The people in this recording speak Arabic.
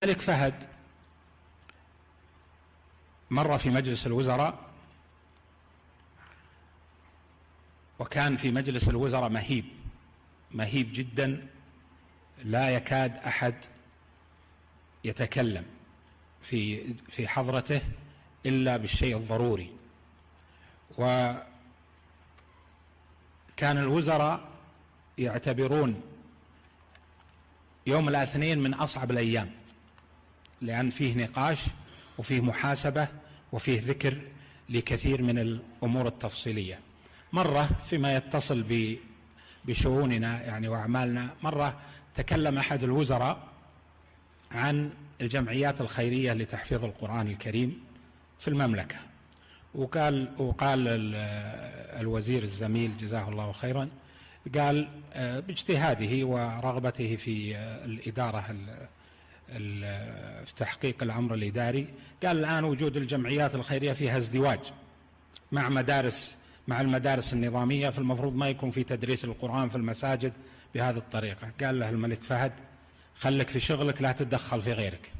الملك فهد مر في مجلس الوزراء، وكان في مجلس الوزراء مهيب جدا، لا يكاد أحد يتكلم في حضرته إلا بالشيء الضروري. وكان الوزراء يعتبرون يوم الاثنين من أصعب الأيام، لأن فيه نقاش وفيه محاسبة وفيه ذكر لكثير من الأمور التفصيلية. مرة فيما يتصل بشؤوننا يعني وأعمالنا، مرة تكلم أحد الوزراء عن الجمعيات الخيرية لتحفيظ القرآن الكريم في المملكة، وقال الوزير الزميل جزاه الله خيرا، قال باجتهاده ورغبته في الإدارة في تحقيق الأمر الإداري، قال الآن وجود الجمعيات الخيرية فيها ازدواج مع المدارس النظامية، فالمفروض ما يكون في تدريس القرآن في المساجد بهذه الطريقة. قال له الملك فهد: خلك في شغلك، لا تتدخل في غيرك.